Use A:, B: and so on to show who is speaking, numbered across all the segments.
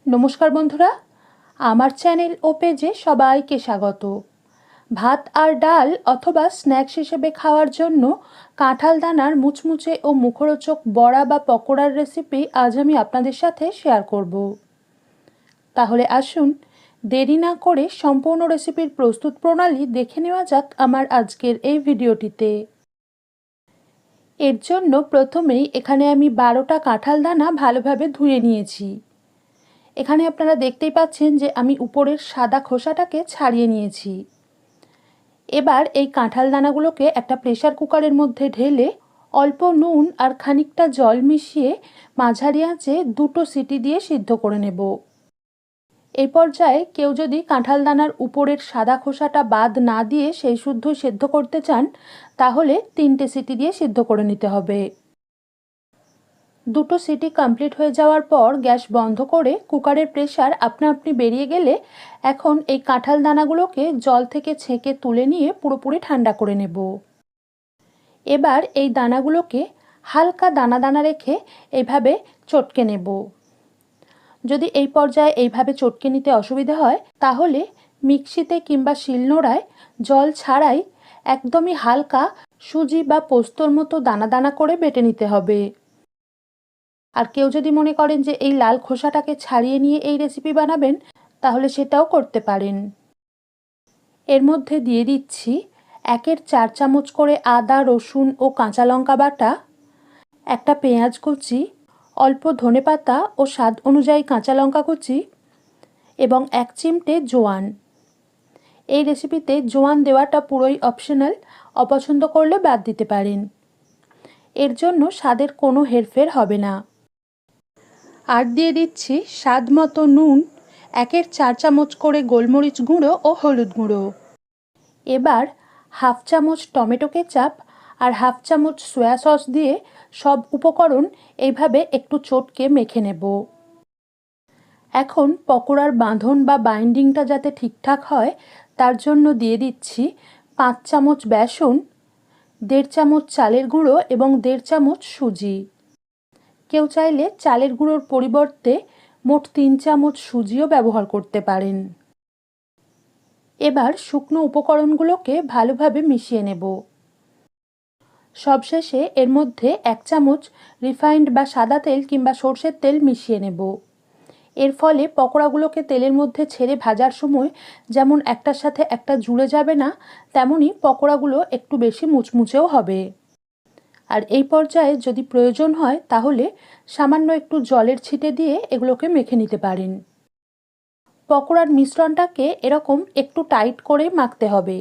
A: নমস্কার বন্ধুরা, আমার চ্যানেল ও পেজে সবাইকে স্বাগত। ভাত আর ডাল অথবা স্ন্যাক্স হিসেবে খাওয়ার জন্য কাঁঠাল দানার মুচমুচে ও মুখরোচক বড়া বা পকোড়ার রেসিপি আজ আমি আপনাদের সাথে শেয়ার করব। তাহলে আসুন দেরি না করে সম্পূর্ণ রেসিপির প্রস্তুত প্রণালী দেখে নেওয়া যাক আমার আজকের এই ভিডিওটিতে। এর জন্য প্রথমেই এখানে আমি 12টা কাঁঠাল দানা ভালোভাবে ধুয়ে নিয়েছি। এখানে আপনারা দেখতেই পাচ্ছেন যে আমি উপরের সাদা খোসাটাকে ছাড়িয়ে নিয়েছি। এবার এই কাঁঠাল দানাগুলোকে একটা প্রেসার কুকারের মধ্যে ঢেলে অল্প নুন আর খানিকটা জল মিশিয়ে মাঝারি আঁচে 2টো সিটি দিয়ে সিদ্ধ করে নেব। এই পর্যায়ে কেউ যদি কাঁঠাল দানার উপরের সাদা খোসাটা বাদ না দিয়ে সেই শুদ্ধ সিদ্ধ করতে চান তাহলে 3টে সিটি দিয়ে সিদ্ধ করে নিতে হবে। 2টো সিটি কমপ্লিট হয়ে যাওয়ার পর গ্যাস বন্ধ করে কুকারের প্রেসার আপনা আপনি বেরিয়ে গেলে এখন এই কাঁঠাল দানাগুলোকে জল থেকে ছেঁকে তুলে নিয়ে পুরোপুরি ঠান্ডা করে নেব। এবার এই দানাগুলোকে হালকা দানা দানা রেখে এইভাবে চটকে নেব। যদি এই পর্যায়ে এইভাবে চটকে নিতে অসুবিধা হয় তাহলে মিক্সিতে কিংবা শিলনোড়ায় জল ছাড়াই একদমই হালকা সুজি বা পোস্তর মতো দানা দানা করে বেটে নিতে হবে। আর কেউ যদি মনে করেন যে এই লাল খোসাটাকে ছাড়িয়ে নিয়ে এই রেসিপি বানাবেন তাহলে সেটাও করতে পারেন। এর মধ্যে দিয়ে দিচ্ছি 1/4 চামচ করে আদা, রসুন ও কাঁচা লঙ্কা বাটা, একটা পেঁয়াজ কুচি, অল্প ধনেপাতা ও স্বাদ অনুযায়ী কাঁচা লঙ্কা কুচি এবং 1 চিমটে জোয়ান। এই রেসিপিতে জোয়ান দেওয়াটা পুরোই অপশনাল, অপছন্দ করলে বাদ দিতে পারেন। এর জন্য স্বাদের কোনো হেরফের হবে না। আর দিয়ে দিচ্ছি স্বাদ মতো নুন, 1/4 চামচ করে গোলমরিচ গুঁড়ো ও হলুদ গুঁড়ো। এবার 1/2 চামচ টমেটো কেচাপ আর 1/2 চামচ সয়া সস দিয়ে সব উপকরণ এইভাবে একটু চটকে মেখে নেব। এখন পকোড়ার বাঁধন বা বাইন্ডিংটা যাতে ঠিকঠাক হয় তার জন্য দিয়ে দিচ্ছি 5 চামচ বেসন, 1.5 চামচ চালের গুঁড়ো এবং 1.5 চামচ সুজি। কেউ চাইলে চালের গুঁড়োর পরিবর্তে মোট 3 চামচ সুজিও ব্যবহার করতে পারেন। এবার শুকনো উপকরণগুলোকে ভালোভাবে মিশিয়ে নেব। সবশেষে এর মধ্যে 1 চামচ রিফাইন্ড বা সাদা তেল কিংবা সরষের তেল মিশিয়ে নেব। এর ফলে পকোড়াগুলোকে তেলের মধ্যে ছেড়ে ভাজার সময় যেমন একটার সাথে একটা জুড়ে যাবে না, তেমনি পকোড়াগুলো একটু বেশি মুচমুচেও হবে। আর এই পর্যায়ে যদি প্রয়োজন হয় তাহলে সামান্য একটু জলের ছিটে দিয়ে এগুলোকে মেখে নিতে পারেন। পকোড়ার মিশ্রণটাকে এরকম একটু টাইট করে মাখতে হবে।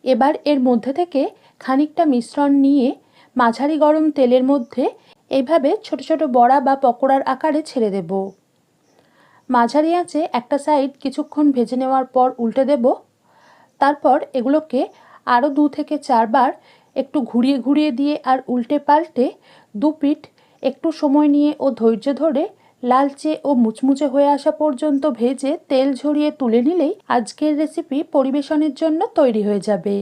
A: এবার এর মধ্যে থেকে খানিকটা মিশ্রণ নিয়ে মাঝারি গরম তেলের মধ্যে এইভাবে ছোট ছোট বড়া বা পকোড়ার আকারে ছেড়ে দেব। মাঝারি আঁচে একটা সাইড কিছুক্ষণ ভেজে নেওয়ার পর উল্টে দেব। তারপর এগুলোকে আরও 2 থেকে 4 বার একটু ঘুরিয়ে ঘুরিয়ে দিয়ে আর উল্টে পাল্টে দুপিঠ একটু সময় নিয়ে ও ধৈর্য ধরে লালচে ও মুচমুচে হয়ে আসা পর্যন্ত ভেজে তেল ঝরিয়ে তুলে নিলেই আজকের রেসিপি পরিবেশনের জন্য তৈরি হয়ে যাবে।